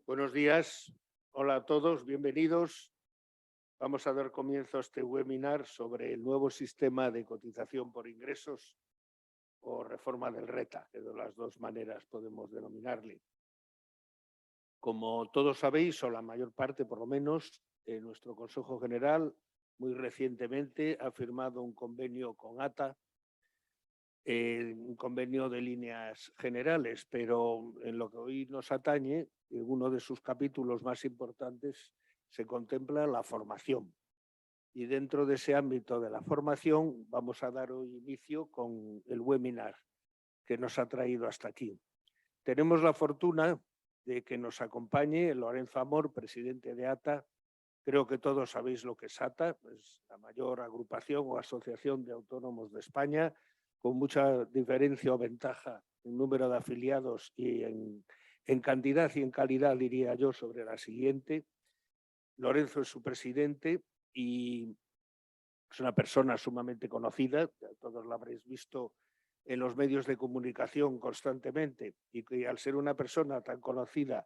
Buenos días, hola a todos, bienvenidos. Vamos a dar comienzo a este webinar sobre el nuevo sistema de cotización por ingresos o reforma del RETA, que de las dos maneras podemos denominarle. Como todos sabéis, o la mayor parte por lo menos, nuestro Consejo General muy recientemente ha firmado un convenio con ATA, un convenio de líneas generales, pero en lo que hoy nos atañe, en uno de sus capítulos más importantes se contempla la formación. Y dentro de ese ámbito de la formación vamos a dar hoy inicio con el webinar que nos ha traído hasta aquí. Tenemos la fortuna de que nos acompañe Lorenzo Amor, presidente de ATA. Creo que todos sabéis lo que es ATA, es la mayor agrupación o asociación de autónomos de España, con mucha diferencia o ventaja en número de afiliados y en cantidad y en calidad, diría yo, sobre la siguiente. Lorenzo es su presidente y es una persona sumamente conocida, todos la habréis visto en los medios de comunicación constantemente, y que al ser una persona tan conocida,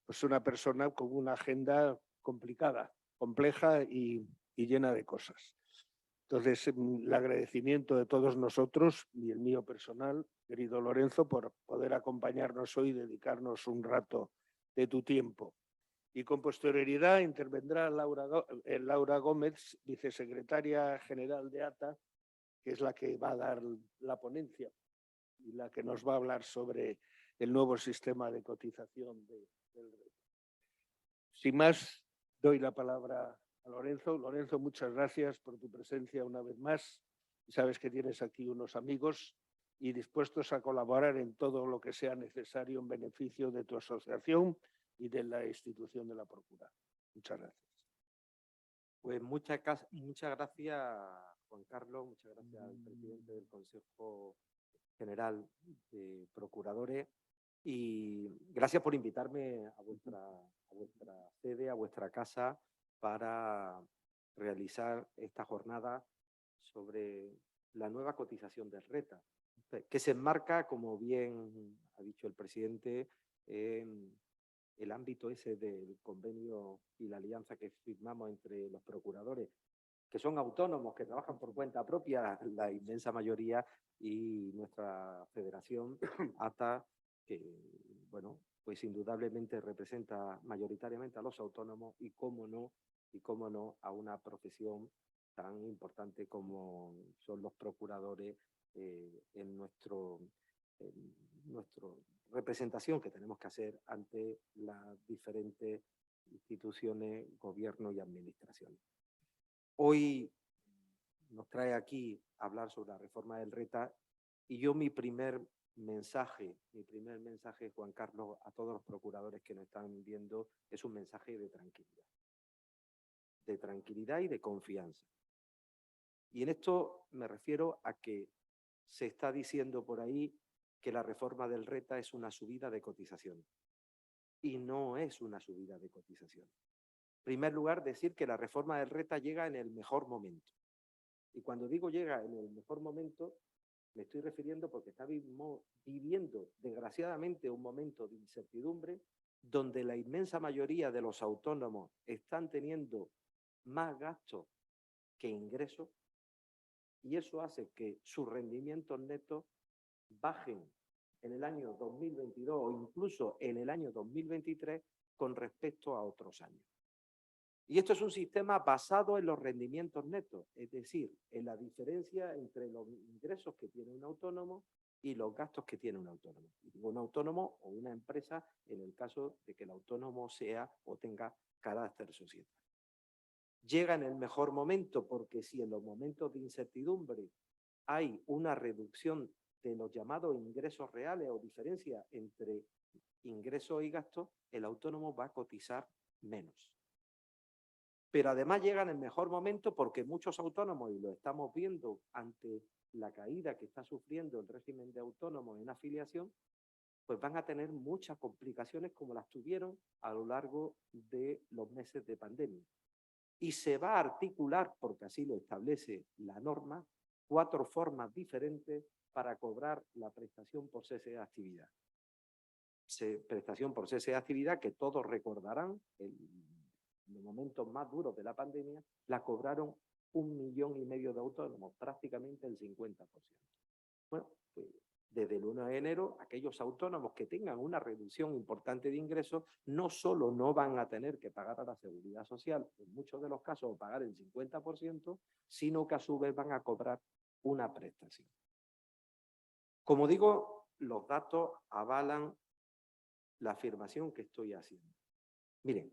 pues una persona con una agenda complicada, compleja y llena de cosas. Entonces, el agradecimiento de todos nosotros y el mío personal, querido Lorenzo, por poder acompañarnos hoy y dedicarnos un rato de tu tiempo. Y con posterioridad intervendrá Laura Gómez, vicesecretaria general de ATA, que es la que va a dar la ponencia y la que nos va a hablar sobre el nuevo sistema de cotización del RETA. Sin más, doy la palabra a Lorenzo. Lorenzo, muchas gracias por tu presencia una vez más. Sabes que tienes aquí unos amigos y dispuestos a colaborar en todo lo que sea necesario en beneficio de tu asociación y de la institución de la Procura. Muchas gracias. Pues muchas gracias, Juan Carlos, muchas gracias al presidente del Consejo General de Procuradores y gracias por invitarme a vuestra sede, a vuestra casa, para realizar esta jornada sobre la nueva cotización del RETA, que se enmarca, como bien ha dicho el presidente, en el ámbito ese del convenio y la alianza que firmamos entre los procuradores, que son autónomos, que trabajan por cuenta propia, la inmensa mayoría, y nuestra federación, ATA, que, bueno, pues indudablemente representa mayoritariamente a los autónomos y cómo no, a una profesión tan importante como son los procuradores en nuestro representación que tenemos que hacer ante las diferentes instituciones, gobierno y administración. Hoy nos trae aquí a hablar sobre la reforma del RETA y yo mi primer mensaje, Juan Carlos, a todos los procuradores que nos están viendo, es un mensaje de tranquilidad y de confianza. Y en esto me refiero a que se está diciendo por ahí que la reforma del RETA es una subida de cotización. Y no es una subida de cotización. En primer lugar, decir que la reforma del RETA llega en el mejor momento. Y cuando digo llega en el mejor momento, me estoy refiriendo porque estamos viviendo, desgraciadamente, un momento de incertidumbre donde la inmensa mayoría de los autónomos están teniendo más gastos que ingresos, y eso hace que sus rendimientos netos bajen en el año 2022 o incluso en el año 2023 con respecto a otros años. Y esto es un sistema basado en los rendimientos netos, es decir, en la diferencia entre los ingresos que tiene un autónomo y los gastos que tiene un autónomo. Un autónomo o una empresa en el caso de que el autónomo sea o tenga carácter societario. Llega en el mejor momento porque si en los momentos de incertidumbre hay una reducción de los llamados ingresos reales o diferencia entre ingresos y gastos, el autónomo va a cotizar menos. Pero además llega en el mejor momento porque muchos autónomos, y lo estamos viendo ante la caída que está sufriendo el régimen de autónomos en afiliación, pues van a tener muchas complicaciones como las tuvieron a lo largo de los meses de pandemia. Y se va a articular, porque así lo establece la norma, 4 formas diferentes para cobrar la prestación por cese de actividad. prestación por cese de actividad, que todos recordarán, en los momentos más duros de la pandemia, la cobraron 1,5 millones de autónomos, prácticamente el 50%. Bueno, pues desde el 1 de enero, aquellos autónomos que tengan una reducción importante de ingresos no solo no van a tener que pagar a la Seguridad Social, en muchos de los casos, o pagar el 50%, sino que a su vez van a cobrar una prestación. Como digo, los datos avalan la afirmación que estoy haciendo. Miren,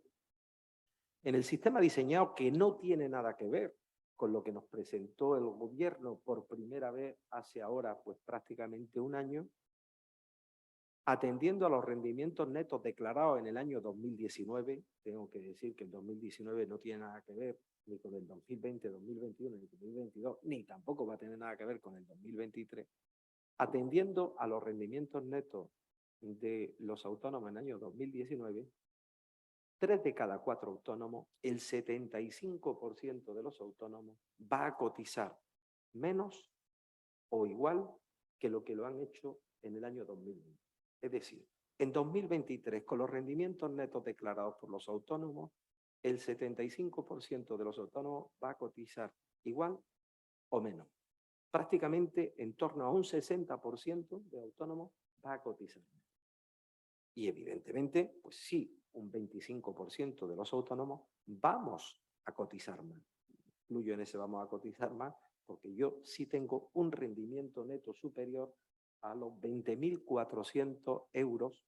en el sistema diseñado, que no tiene nada que ver con lo que nos presentó el gobierno por primera vez hace ahora pues prácticamente un año, atendiendo a los rendimientos netos declarados en el año 2019, tengo que decir que el 2019 no tiene nada que ver ni con el 2020, 2021, ni 2022, ni tampoco va a tener nada que ver con el 2023, atendiendo a los rendimientos netos de los autónomos en el año 2019, 3 de cada 4 autónomos, el 75% de los autónomos va a cotizar menos o igual que lo que lo han hecho en el año 2020. Es decir, en 2023, con los rendimientos netos declarados por los autónomos, el 75% de los autónomos va a cotizar igual o menos. Prácticamente en torno a un 60% de autónomos va a cotizar menos. Y evidentemente, pues sí, un 25% de los autónomos vamos a cotizar más. Incluyo en ese vamos a cotizar más porque yo sí tengo un rendimiento neto superior a los 20.400 euros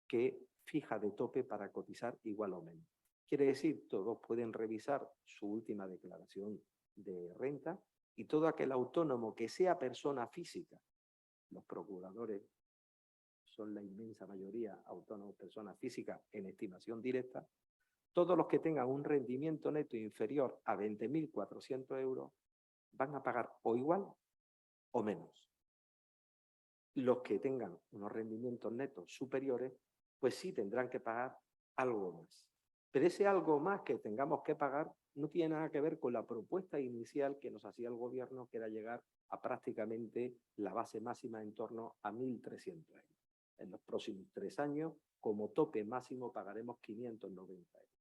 que fija de tope para cotizar igual o menos. Quiere decir, todos pueden revisar su última declaración de renta y todo aquel autónomo que sea persona física, los procuradores son la inmensa mayoría autónomos, personas físicas en estimación directa, todos los que tengan un rendimiento neto inferior a 20.400 euros van a pagar o igual o menos. Los que tengan unos rendimientos netos superiores, pues sí tendrán que pagar algo más. Pero ese algo más que tengamos que pagar no tiene nada que ver con la propuesta inicial que nos hacía el gobierno, que era llegar a prácticamente la base máxima en torno a 1.300 euros. En los próximos 3 años, como tope máximo, pagaremos 590 euros.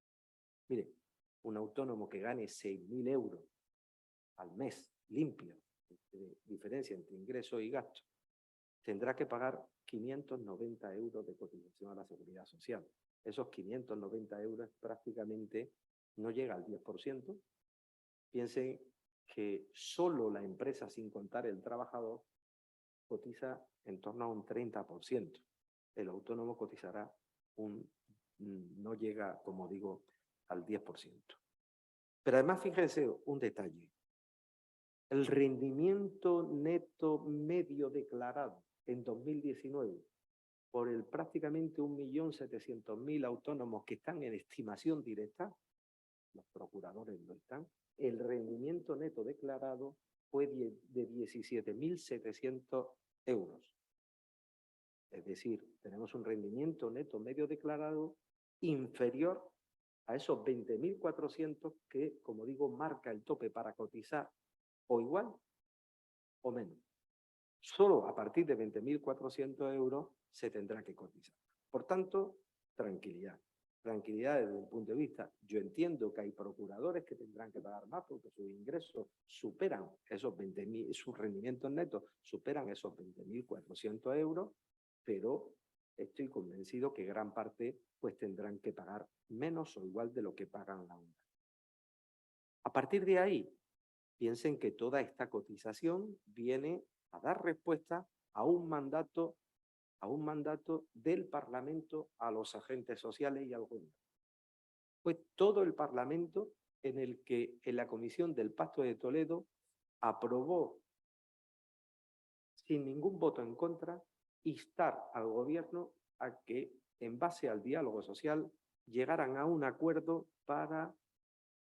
Mire, un autónomo que gane 6.000 euros al mes, limpio, de diferencia entre ingreso y gasto, tendrá que pagar 590 euros de cotización a la Seguridad Social. Esos 590 euros prácticamente no llega al 10%. Piensen que solo la empresa, sin contar el trabajador, cotiza en torno a un 30%. El autónomo cotizará no llega, como digo, al 10%. Pero además, fíjense un detalle. El rendimiento neto medio declarado en 2019 por el prácticamente 1.700.000 autónomos que están en estimación directa, los procuradores lo están, el rendimiento neto declarado fue de 17.700 euros. Es decir, tenemos un rendimiento neto medio declarado inferior a esos 20.400 que, como digo, marca el tope para cotizar o igual o menos. Solo a partir de 20.400 euros se tendrá que cotizar. Por tanto, tranquilidad. Tranquilidad desde el punto de vista, yo entiendo que hay procuradores que tendrán que pagar más porque sus ingresos superan esos 20.000, sus rendimientos netos superan esos 20.400 euros, pero estoy convencido que gran parte pues tendrán que pagar menos o igual de lo que pagan ahora. A partir de ahí, piensen que toda esta cotización viene a dar respuesta a un mandato del Parlamento a los agentes sociales y al gobierno. Fue todo el Parlamento en el que en la Comisión del Pacto de Toledo aprobó sin ningún voto en contra instar al gobierno a que, en base al diálogo social, llegaran a un acuerdo para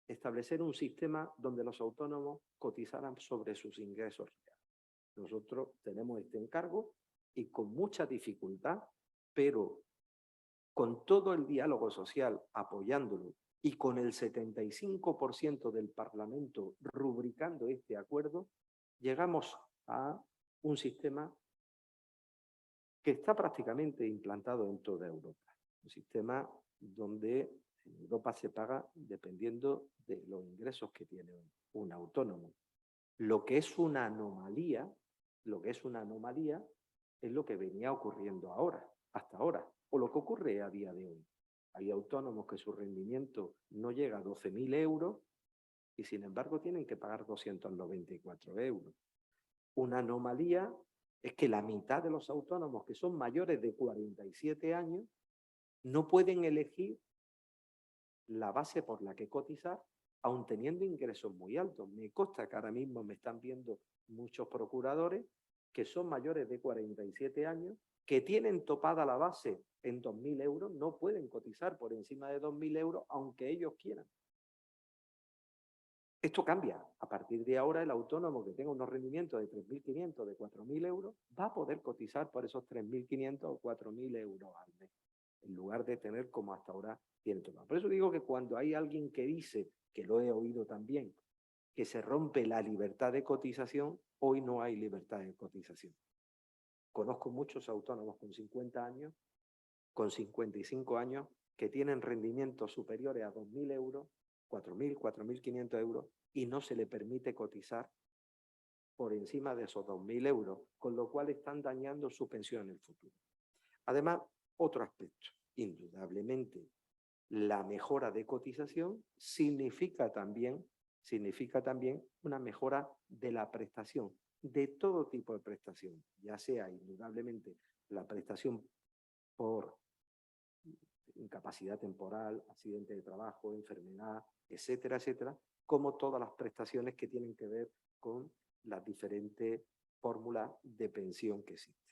establecer un sistema donde los autónomos cotizaran sobre sus ingresos reales. Nosotros tenemos este encargo y con mucha dificultad, pero con todo el diálogo social apoyándolo y con el 75% del Parlamento rubricando este acuerdo, llegamos a un sistema que está prácticamente implantado en toda Europa. Un sistema donde en Europa se paga dependiendo de los ingresos que tiene un autónomo. Lo que es una anomalía, es lo que venía ocurriendo hasta ahora, o lo que ocurre a día de hoy. Hay autónomos que su rendimiento no llega a 12.000 euros y sin embargo tienen que pagar 294 euros. Una anomalía es que la mitad de los autónomos que son mayores de 47 años no pueden elegir la base por la que cotizar, aun teniendo ingresos muy altos. Me consta que ahora mismo me están viendo muchos procuradores que son mayores de 47 años, que tienen topada la base en 2.000 euros, no pueden cotizar por encima de 2.000 euros, aunque ellos quieran. Esto cambia. A partir de ahora, el autónomo que tenga unos rendimientos de 3.500, de 4.000 euros, va a poder cotizar por esos 3.500 o 4.000 euros al mes, en lugar de tener como hasta ahora tiene tomado. Por eso digo que cuando hay alguien que dice, que lo he oído también, que se rompe la libertad de cotización, hoy no hay libertad de cotización. Conozco muchos autónomos con 50 años, con 55 años, que tienen rendimientos superiores a 2.000 euros, 4.000, 4.500 euros, y no se le permite cotizar por encima de esos 2.000 euros, con lo cual están dañando su pensión en el futuro. Además, otro aspecto, indudablemente, la mejora de cotización significa también una mejora de la prestación, de todo tipo de prestación, ya sea indudablemente la prestación por incapacidad temporal, accidente de trabajo, enfermedad, etcétera, etcétera, como todas las prestaciones que tienen que ver con las diferentes fórmulas de pensión que existen.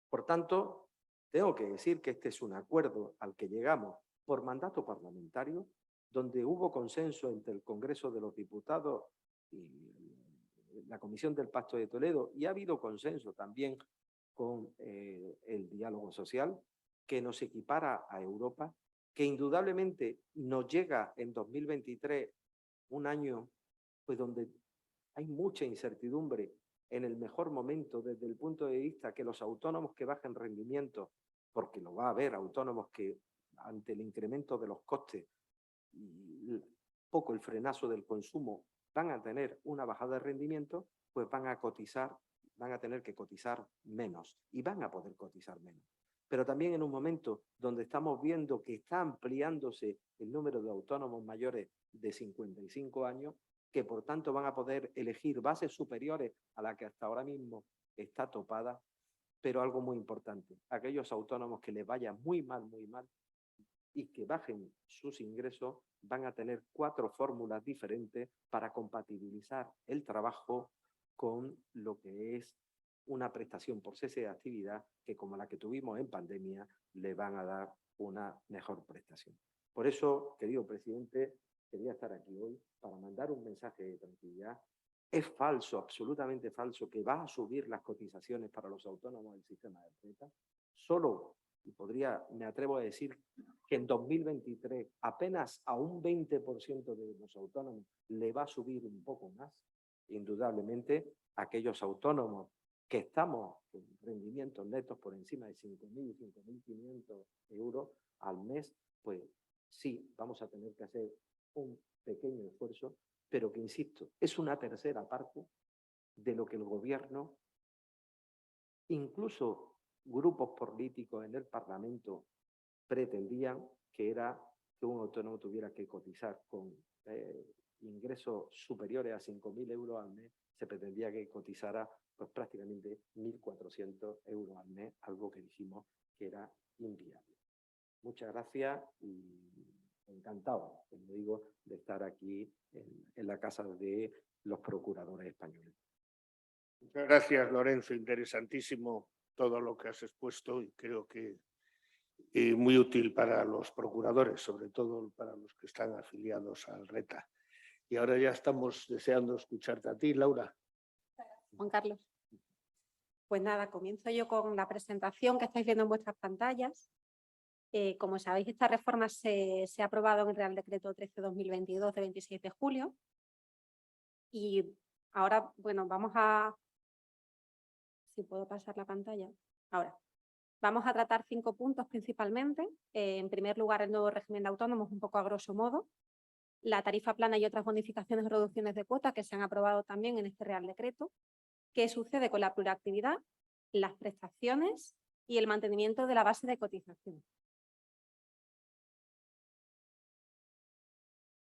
Por tanto, tengo que decir que este es un acuerdo al que llegamos por mandato parlamentario, donde hubo consenso entre el Congreso de los Diputados y la Comisión del Pacto de Toledo, y ha habido consenso también con el diálogo social, que nos equipara a Europa, que indudablemente nos llega en 2023, un año pues donde hay mucha incertidumbre, en el mejor momento desde el punto de vista que los autónomos que bajen rendimiento, porque lo va a haber, autónomos que ante el incremento de los costes y poco el frenazo del consumo van a tener una bajada de rendimiento, pues van a tener que cotizar menos y van a poder cotizar menos. Pero también en un momento donde estamos viendo que está ampliándose el número de autónomos mayores de 55 años, que por tanto van a poder elegir bases superiores a la que hasta ahora mismo está topada, pero algo muy importante, aquellos autónomos que les vaya muy mal, y que bajen sus ingresos, van a tener 4 fórmulas diferentes para compatibilizar el trabajo con lo que es una prestación por cese de actividad que, como la que tuvimos en pandemia, le van a dar una mejor prestación. Por eso, querido presidente, quería estar aquí hoy para mandar un mensaje de tranquilidad. Es falso, absolutamente falso, que va a subir las cotizaciones para los autónomos del sistema de renta. Solo, y me atrevo a decir, que en 2023 apenas a un 20% de los autónomos le va a subir un poco más. Indudablemente, aquellos autónomos que estamos con rendimientos netos por encima de 5.000 y 5.500 euros al mes, pues sí, vamos a tener que hacer un pequeño esfuerzo, pero que, insisto, es una tercera parte de lo que el gobierno, incluso grupos políticos en el Parlamento, pretendían, que era que un autónomo tuviera que cotizar con ingresos superiores a 5.000 euros al mes, se pretendía que cotizara pues prácticamente 1.400 euros al mes, algo que dijimos que era inviable. Muchas gracias y encantado, como digo, de estar aquí en la casa de los procuradores españoles. Muchas gracias, Lorenzo. Interesantísimo todo lo que has expuesto y creo que muy útil para los procuradores, sobre todo para los que están afiliados al RETA. Y ahora ya estamos deseando escucharte a ti, Laura. Juan Carlos. Pues nada, comienzo yo con la presentación que estáis viendo en vuestras pantallas. Como sabéis, esta reforma se ha aprobado en el Real Decreto 13/2022 de 26 de julio. Y ahora, bueno, vamos a... Si puedo pasar la pantalla. Ahora, vamos a tratar 5 puntos principalmente. En primer lugar, el nuevo régimen de autónomos, un poco a grosso modo. La tarifa plana y otras bonificaciones o reducciones de cuota que se han aprobado también en este Real Decreto. ¿Qué sucede con la pluriactividad, las prestaciones y el mantenimiento de la base de cotización?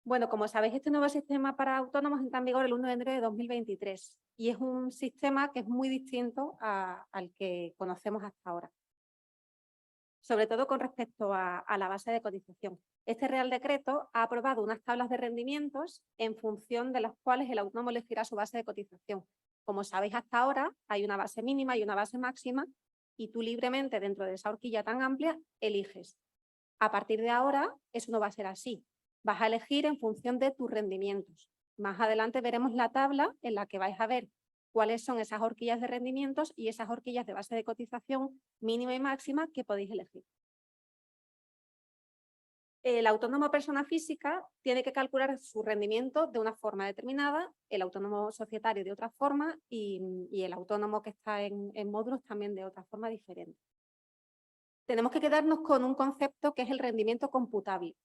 Bueno, como sabéis, este nuevo sistema para autónomos entra en vigor el 1 de enero de 2023 y es un sistema que es muy distinto al que conocemos hasta ahora, sobre todo con respecto a la base de cotización. Este Real Decreto ha aprobado unas tablas de rendimientos en función de las cuales el autónomo elegirá su base de cotización. Como sabéis, hasta ahora hay una base mínima y una base máxima y tú libremente dentro de esa horquilla tan amplia eliges. A partir de ahora eso no va a ser así. Vas a elegir en función de tus rendimientos. Más adelante veremos la tabla en la que vais a ver cuáles son esas horquillas de rendimientos y esas horquillas de base de cotización mínima y máxima que podéis elegir. El autónomo persona física tiene que calcular su rendimiento de una forma determinada, el autónomo societario de otra forma y el autónomo que está en módulos también de otra forma diferente. Tenemos que quedarnos con un concepto que es el rendimiento computable.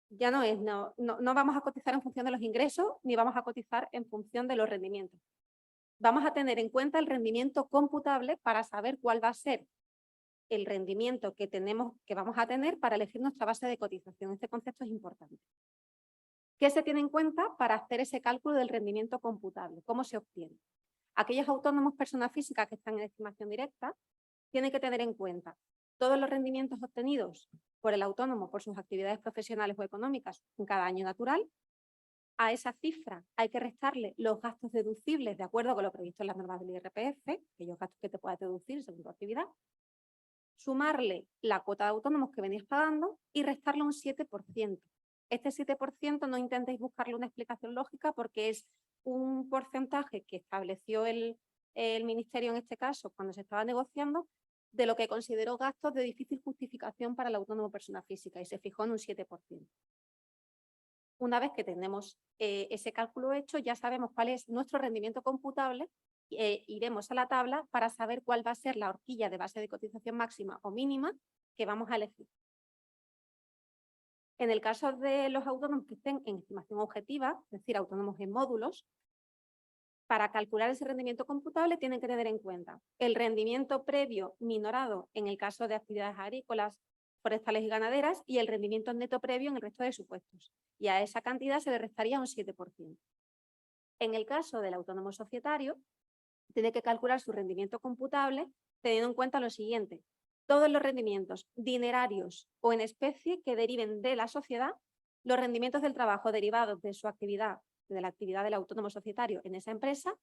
Ya no vamos a cotizar en función de los ingresos ni vamos a cotizar en función de los rendimientos. Vamos a tener en cuenta el rendimiento computable para saber cuál va a ser el rendimiento que vamos a tener para elegir nuestra base de cotización. Este concepto es importante. ¿Qué se tiene en cuenta para hacer ese cálculo del rendimiento computable? ¿Cómo se obtiene? Aquellos autónomos personas físicas que están en estimación directa tienen que tener en cuenta todos los rendimientos obtenidos por el autónomo por sus actividades profesionales o económicas en cada año natural. A esa cifra hay que restarle los gastos deducibles de acuerdo con lo previsto en las normas del IRPF, aquellos gastos que te puedas deducir según tu actividad, sumarle la cuota de autónomos que venís pagando y restarle un 7%. Este 7% no intentéis buscarle una explicación lógica porque es un porcentaje que estableció el Ministerio en este caso cuando se estaba negociando de lo que consideró gastos de difícil justificación para el autónomo persona física y se fijó en un 7%. Una vez que tenemos ese cálculo hecho, ya sabemos cuál es nuestro rendimiento computable, iremos a la tabla para saber cuál va a ser la horquilla de base de cotización máxima o mínima que vamos a elegir. En el caso de los autónomos que estén en estimación objetiva, es decir, autónomos en módulos, para calcular ese rendimiento computable tienen que tener en cuenta el rendimiento previo minorado en el caso de actividades agrícolas, forestales y ganaderas y el rendimiento neto previo en el resto de supuestos. Y a esa cantidad se le restaría un 7%. En el caso del autónomo societario, tiene que calcular su rendimiento computable teniendo en cuenta lo siguiente: todos los rendimientos dinerarios o en especie que deriven de la sociedad, los rendimientos del trabajo derivados de su actividad, de la actividad del autónomo societario en esa empresa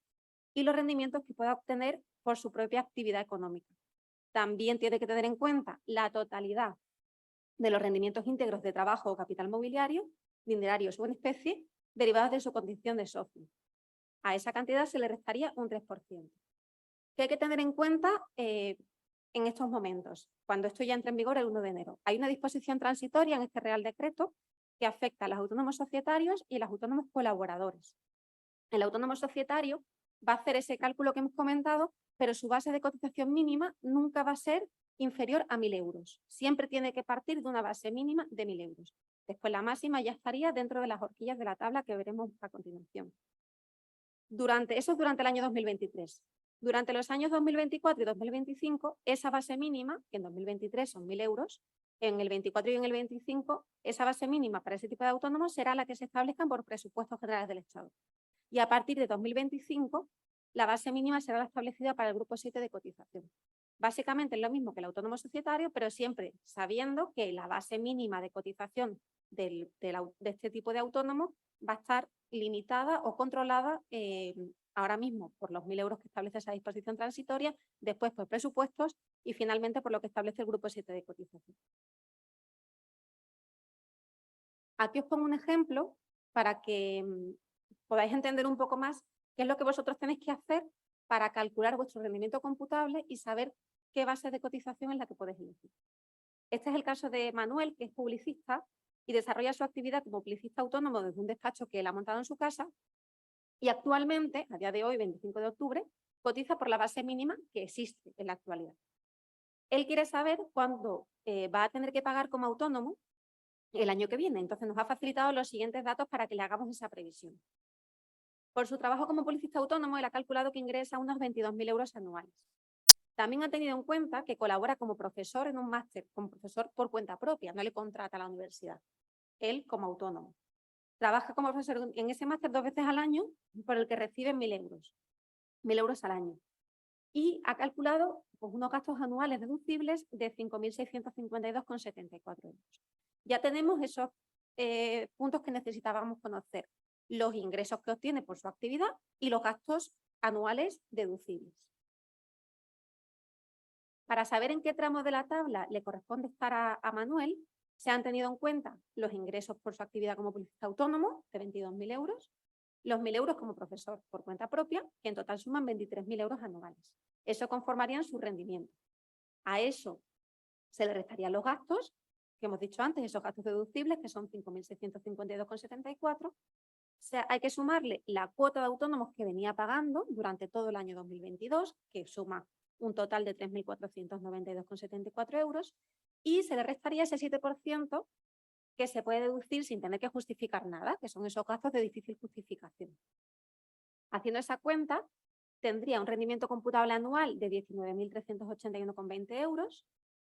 y los rendimientos que pueda obtener por su propia actividad económica. También tiene que tener en cuenta la totalidad de los rendimientos íntegros de trabajo o capital mobiliario, dinerarios o en especie, derivados de su condición de socio. A esa cantidad se le restaría un 3%. ¿Qué hay que tener en cuenta en estos momentos? Cuando esto ya entra en vigor el 1 de enero. Hay una disposición transitoria en este Real Decreto que afecta a los autónomos societarios y a los autónomos colaboradores. El autónomo societario va a hacer ese cálculo que hemos comentado, pero su base de cotización mínima nunca va a ser inferior a 1.000 euros. Siempre tiene que partir de una base mínima de 1.000 euros. Después la máxima ya estaría dentro de las horquillas de la tabla que veremos a continuación. Eso es durante el año 2023. Durante los años 2024 y 2025, esa base mínima, que en 2023 son 1.000 euros, en el 24 y en el 25, esa base mínima para ese tipo de autónomos será la que se establezcan por presupuestos generales del Estado. Y a partir de 2025, la base mínima será la establecida para el grupo 7 de cotización. Básicamente es lo mismo que el autónomo societario, pero siempre sabiendo que la base mínima de cotización de este tipo de autónomo va a estar limitada o controlada ahora mismo por los 1.000 euros que establece esa disposición transitoria, después por presupuestos y finalmente por lo que establece el grupo 7 de cotización. Aquí os pongo un ejemplo para que podáis entender un poco más qué es lo que vosotros tenéis que hacer para calcular vuestro rendimiento computable y saber qué base de cotización es la que podéis elegir. Este es el caso de Manuel, que es publicista y desarrolla su actividad como publicista autónomo desde un despacho que él ha montado en su casa y actualmente, a día de hoy, 25 de octubre, cotiza por la base mínima que existe en la actualidad. Él quiere saber cuándo va a tener que pagar como autónomo el año que viene. Entonces nos ha facilitado los siguientes datos para que le hagamos esa previsión. Por su trabajo como policista autónomo, él ha calculado que ingresa unos 22.000 euros anuales. También ha tenido en cuenta que colabora como profesor en un máster, como profesor por cuenta propia, no le contrata a la universidad, él como autónomo. Trabaja como profesor en ese máster 2 veces al año, por el que recibe 1.000 euros. 1.000 euros al año. Y ha calculado pues, unos gastos anuales deducibles de 5.652,74 euros. Ya tenemos esos puntos que necesitábamos conocer, los ingresos que obtiene por su actividad y los gastos anuales deducibles. Para saber en qué tramo de la tabla le corresponde estar a Manuel, se han tenido en cuenta los ingresos por su actividad como policista autónomo, de 22.000 euros, los 1.000 euros como profesor por cuenta propia, que en total suman 23.000 euros anuales. Eso conformaría su rendimiento. A eso se le restarían los gastos, que hemos dicho antes, esos gastos deducibles, que son 5.652,74. O sea, hay que sumarle la cuota de autónomos que venía pagando durante todo el año 2022, que suma un total de 3.492,74 euros, y se le restaría ese 7% que se puede deducir sin tener que justificar nada, que son esos gastos de difícil justificación. Haciendo esa cuenta, tendría un rendimiento computable anual de 19.381,20 euros.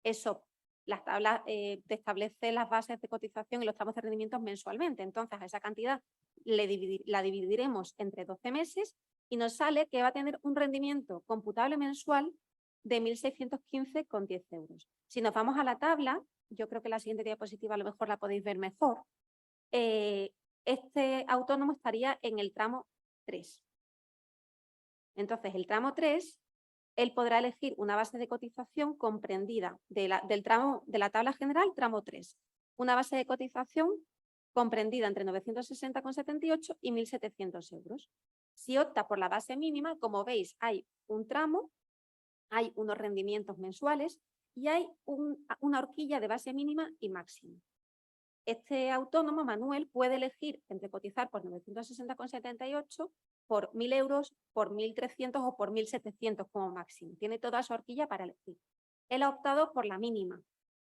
Eso, las tablas te establece las bases de cotización y los tramos de rendimientos mensualmente. Entonces, a esa cantidad la dividiremos entre 12 meses y nos sale que va a tener un rendimiento computable mensual de 1.615,10 euros. Si nos vamos a la tabla, yo creo que la siguiente diapositiva a lo mejor la podéis ver mejor, este autónomo estaría en el tramo 3. Entonces, el tramo 3, él podrá elegir una base de cotización comprendida del tramo de la tabla general, tramo 3. Una base de cotización comprendida entre 960,78 y 1.700 euros. Si opta por la base mínima, como veis, hay un tramo, hay unos rendimientos mensuales y hay una horquilla de base mínima y máxima. Este autónomo, Manuel, puede elegir entre cotizar por 960,78, por 1.000 euros, por 1.300 o por 1.700 como máximo. Tiene toda su horquilla para elegir. Él ha optado por la mínima.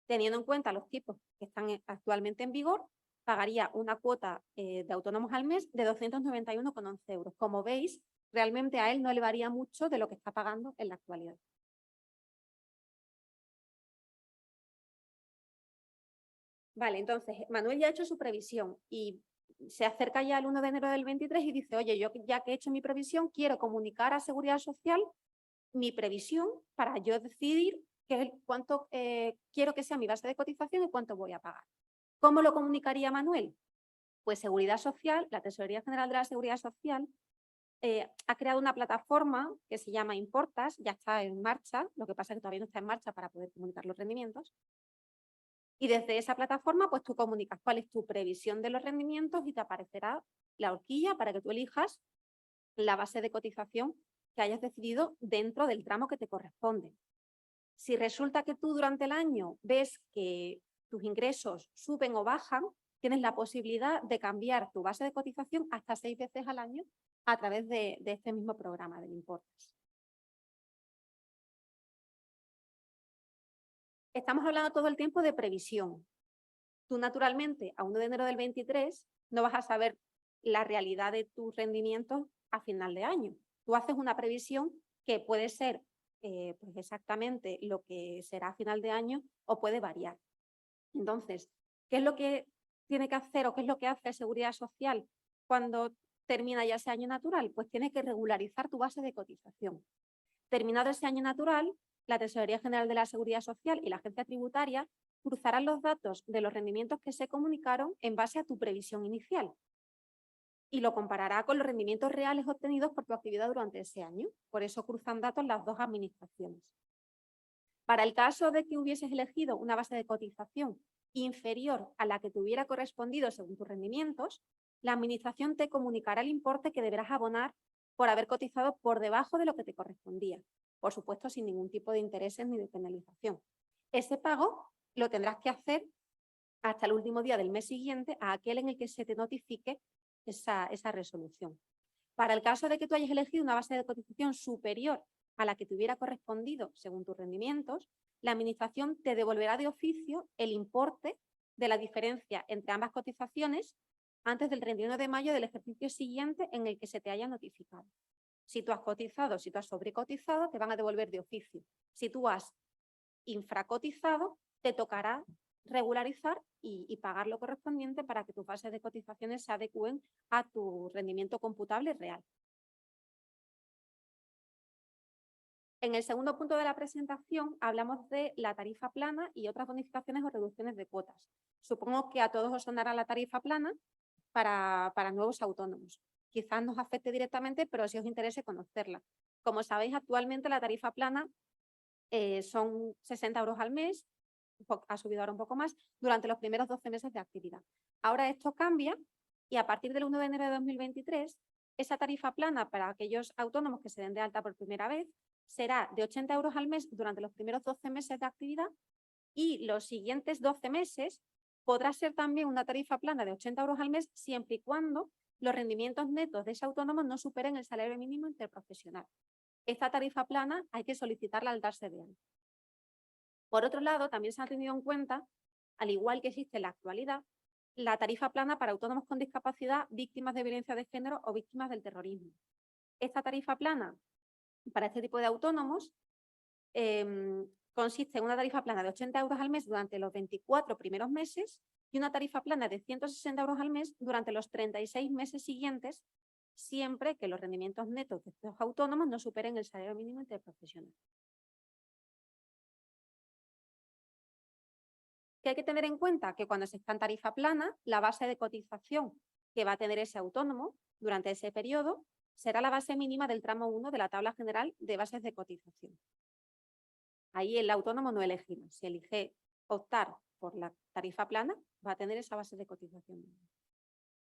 Teniendo en cuenta los tipos que están actualmente en vigor, pagaría una cuota de autónomos al mes de 291,11 euros. Como veis, realmente a él no le varía mucho de lo que está pagando en la actualidad. Vale, entonces, Manuel ya ha hecho su previsión y se acerca ya el 1 de enero del 23 y dice, oye, yo ya que he hecho mi previsión, quiero comunicar a Seguridad Social mi previsión para yo decidir cuánto quiero que sea mi base de cotización y cuánto voy a pagar. ¿Cómo lo comunicaría Manuel? Pues Seguridad Social, la Tesorería General de la Seguridad Social, ha creado una plataforma que se llama Importas, ya está en marcha, lo que pasa es que todavía no está en marcha para poder comunicar los rendimientos. Y desde esa plataforma, pues tú comunicas cuál es tu previsión de los rendimientos y te aparecerá la horquilla para que tú elijas la base de cotización que hayas decidido dentro del tramo que te corresponde. Si resulta que tú durante el año ves que tus ingresos suben o bajan, tienes la posibilidad de cambiar tu base de cotización hasta 6 veces al año a través de este mismo programa del Importas. Estamos hablando todo el tiempo de previsión. Tú naturalmente a 1 de enero del 23 no vas a saber la realidad de tus rendimientos a final de año. Tú haces una previsión que puede ser pues exactamente lo que será a final de año o puede variar. Entonces, ¿qué es lo que tiene que hacer o qué es lo que hace Seguridad Social cuando termina ya ese año natural? Pues tiene que regularizar tu base de cotización. Terminado ese año natural, la Tesorería General de la Seguridad Social y la Agencia Tributaria cruzarán los datos de los rendimientos que se comunicaron en base a tu previsión inicial y lo comparará con los rendimientos reales obtenidos por tu actividad durante ese año. Por eso cruzan datos las dos administraciones. Para el caso de que hubieses elegido una base de cotización inferior a la que te hubiera correspondido según tus rendimientos, la administración te comunicará el importe que deberás abonar por haber cotizado por debajo de lo que te correspondía, por supuesto sin ningún tipo de intereses ni de penalización. Ese pago lo tendrás que hacer hasta el último día del mes siguiente a aquel en el que se te notifique esa resolución. Para el caso de que tú hayas elegido una base de cotización superior a la que te hubiera correspondido según tus rendimientos, la Administración te devolverá de oficio el importe de la diferencia entre ambas cotizaciones antes del 31 de mayo del ejercicio siguiente en el que se te haya notificado. Si tú has cotizado, si tú has sobrecotizado, te van a devolver de oficio. Si tú has infracotizado, te tocará regularizar y pagar lo correspondiente para que tus bases de cotizaciones se adecúen a tu rendimiento computable real. En el segundo punto de la presentación hablamos de la tarifa plana y otras bonificaciones o reducciones de cuotas. Supongo que a todos os sonará la tarifa plana para nuevos autónomos. Quizás nos afecte directamente, pero si os interese conocerla. Como sabéis, actualmente la tarifa plana son 60 € al mes, ha subido ahora un poco más, durante los primeros 12 meses de actividad. Ahora esto cambia y a partir del 1 de enero de 2023, esa tarifa plana para aquellos autónomos que se den de alta por primera vez será de 80 € al mes durante los primeros 12 meses de actividad y los siguientes 12 meses podrá ser también una tarifa plana de 80 € al mes siempre y cuando los rendimientos netos de ese autónomo no superen el salario mínimo interprofesional. Esta tarifa plana hay que solicitarla al darse de alta. Por otro lado, también se ha tenido en cuenta, al igual que existe en la actualidad, la tarifa plana para autónomos con discapacidad, víctimas de violencia de género o víctimas del terrorismo. Esta tarifa plana para este tipo de autónomos consiste en una tarifa plana de 80 € al mes durante los 24 primeros meses y una tarifa plana de 160 € al mes durante los 36 meses siguientes, siempre que los rendimientos netos de estos autónomos no superen el salario mínimo interprofesional. ¿Qué hay que tener en cuenta? Que cuando se está en tarifa plana, la base de cotización que va a tener ese autónomo durante ese periodo será la base mínima del tramo 1 de la tabla general de bases de cotización. Ahí el autónomo no elegirá. Si elige optar por la tarifa plana, va a tener esa base de cotización.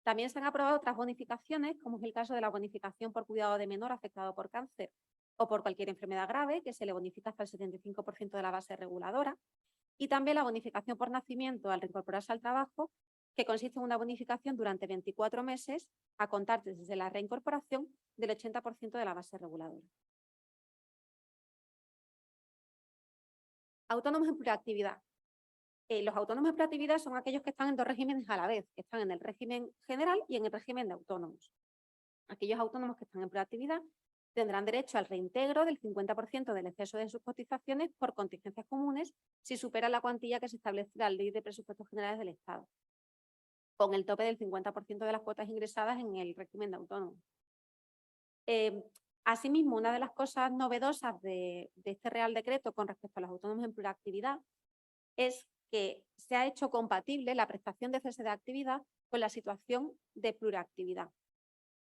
También se han aprobado otras bonificaciones, como es el caso de la bonificación por cuidado de menor afectado por cáncer o por cualquier enfermedad grave, que se le bonifica hasta el 75% de la base reguladora, y también la bonificación por nacimiento al reincorporarse al trabajo, que consiste en una bonificación durante 24 meses a contar desde la reincorporación del 80% de la base reguladora. Autónomos en pluriactividad. Los autónomos en pluriactividad son aquellos que están en dos regímenes a la vez, que están en el régimen general y en el régimen de autónomos. Aquellos autónomos que están en pluriactividad tendrán derecho al reintegro del 50% del exceso de sus cotizaciones por contingencias comunes si supera la cuantía que se establece en la Ley de Presupuestos Generales del Estado, con el tope del 50% de las cuotas ingresadas en el régimen de autónomos. Asimismo, una de las cosas novedosas de este Real Decreto con respecto a los autónomos en pluriactividad es que se ha hecho compatible la prestación de cese de actividad con la situación de pluriactividad.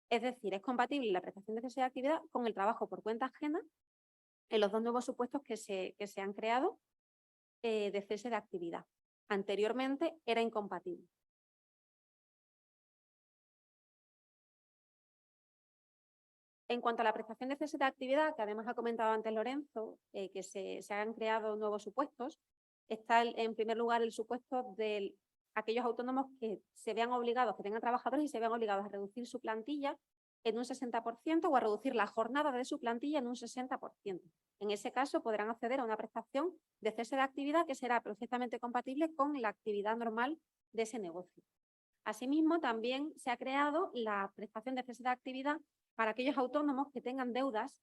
Es decir, es compatible la prestación de cese de actividad con el trabajo por cuenta ajena en los dos nuevos supuestos que se han creado de cese de actividad. Anteriormente era incompatible. En cuanto a la prestación de cese de actividad, que además ha comentado antes Lorenzo, que se han creado nuevos supuestos, está en primer lugar el supuesto de aquellos autónomos que se vean obligados, que tengan trabajadores y se vean obligados a reducir su plantilla en un 60% o a reducir la jornada de su plantilla en un 60%. En ese caso podrán acceder a una prestación de cese de actividad que será perfectamente compatible con la actividad normal de ese negocio. Asimismo, también se ha creado la prestación de cese de actividad para aquellos autónomos que tengan deudas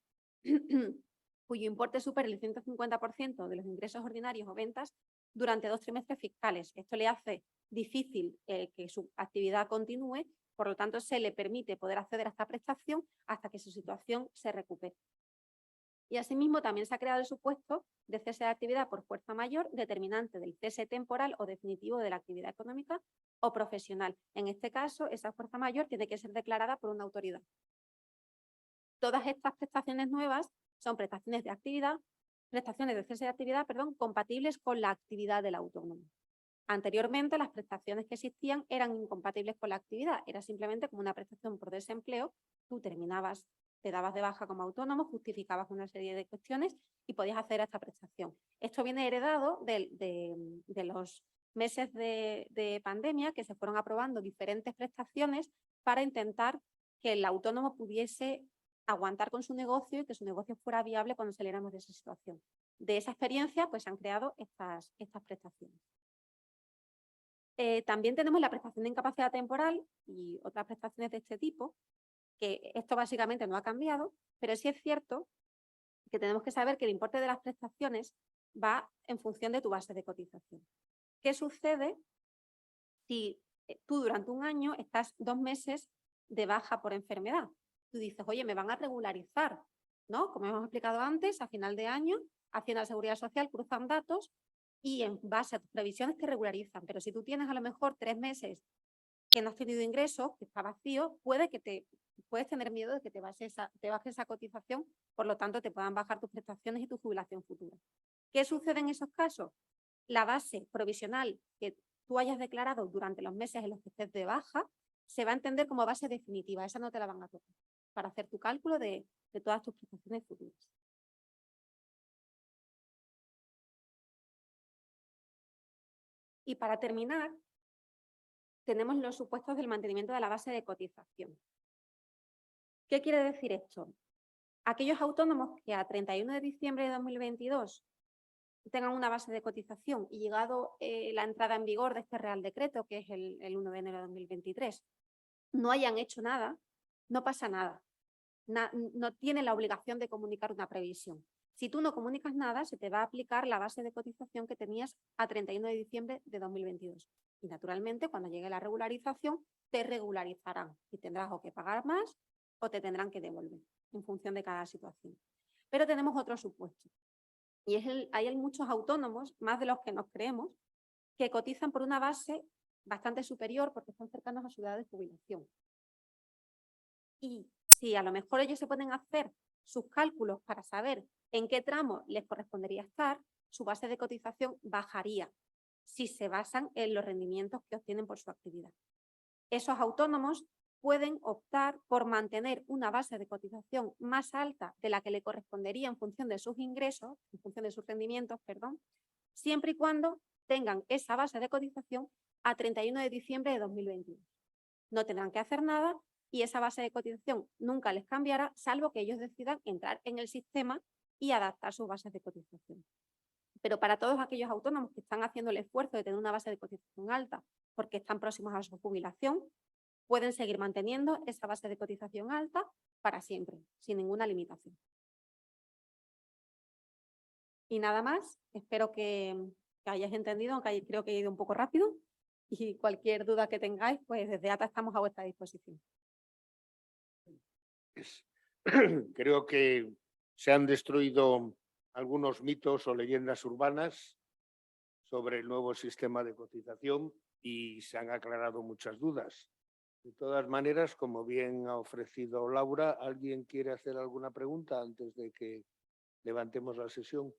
cuyo importe supere el 150% de los ingresos ordinarios o ventas durante 2 trimestres fiscales. Esto le hace difícil que su actividad continúe, por lo tanto se le permite poder acceder a esta prestación hasta que su situación se recupere. Y asimismo también se ha creado el supuesto de cese de actividad por fuerza mayor determinante del cese temporal o definitivo de la actividad económica o profesional. En este caso, esa fuerza mayor tiene que ser declarada por una autoridad. Todas estas prestaciones nuevas son prestaciones de actividad, prestaciones de cese de actividad, compatibles con la actividad del autónomo. Anteriormente, las prestaciones que existían eran incompatibles con la actividad, era simplemente como una prestación por desempleo, tú terminabas, te dabas de baja como autónomo, justificabas una serie de cuestiones y podías acceder a esta prestación. Esto viene heredado de los meses de pandemia, que se fueron aprobando diferentes prestaciones para intentar que el autónomo pudiese aguantar con su negocio y que su negocio fuera viable cuando saliéramos de esa situación. de esa experiencia, pues se han creado estas prestaciones. También tenemos la prestación de incapacidad temporal y otras prestaciones de este tipo, que esto básicamente no ha cambiado, pero sí es cierto que tenemos que saber que el importe de las prestaciones va en función de tu base de cotización. ¿Qué sucede si tú durante un año estás 2 meses de baja por enfermedad? Tú dices, oye, me van a regularizar, ¿no? Como hemos explicado antes, a final de año, Hacienda y Seguridad Social cruzan datos y en base a tus previsiones te regularizan. Pero si tú tienes a lo mejor 3 meses que no has tenido ingresos, que está vacío, puedes tener miedo de que te baje esa cotización, por lo tanto te puedan bajar tus prestaciones y tu jubilación futura. ¿Qué sucede en esos casos? La base provisional que tú hayas declarado durante los meses en los que estés de baja se va a entender como base definitiva, esa no te la van a tocar, para hacer tu cálculo de todas tus prestaciones futuras. Y para terminar, tenemos los supuestos del mantenimiento de la base de cotización. ¿Qué quiere decir esto? Aquellos autónomos que a 31 de diciembre de 2022 tengan una base de cotización y llegado la entrada en vigor de este Real Decreto, que es el 1 de enero de 2023, no hayan hecho nada, no pasa nada. No tienen la obligación de comunicar una previsión. Si tú no comunicas nada, se te va a aplicar la base de cotización que tenías a 31 de diciembre de 2022. Y naturalmente, cuando llegue la regularización, te regularizarán y tendrás o que pagar más o te tendrán que devolver en función de cada situación. Pero tenemos otro supuesto. Y hay muchos autónomos, más de los que nos creemos, que cotizan por una base bastante superior porque están cercanos a su edad de jubilación. Y si a lo mejor ellos se pueden hacer sus cálculos para saber en qué tramo les correspondería estar, su base de cotización bajaría si se basan en los rendimientos que obtienen por su actividad. Esos autónomos pueden optar por mantener una base de cotización más alta de la que le correspondería en función de sus ingresos, en función de sus rendimientos, perdón, siempre y cuando tengan esa base de cotización a 31 de diciembre de 2021. No tendrán que hacer nada y esa base de cotización nunca les cambiará, salvo que ellos decidan entrar en el sistema y adaptar sus bases de cotización. Pero para todos aquellos autónomos que están haciendo el esfuerzo de tener una base de cotización alta porque están próximos a su jubilación, pueden seguir manteniendo esa base de cotización alta para siempre, sin ninguna limitación. Y nada más, espero que hayáis entendido, aunque creo que he ido un poco rápido, y cualquier duda que tengáis, pues desde ATA estamos a vuestra disposición. Creo que se han destruido algunos mitos o leyendas urbanas sobre el nuevo sistema de cotización y se han aclarado muchas dudas. De todas maneras, como bien ha ofrecido Laura, ¿alguien quiere hacer alguna pregunta antes de que levantemos la sesión?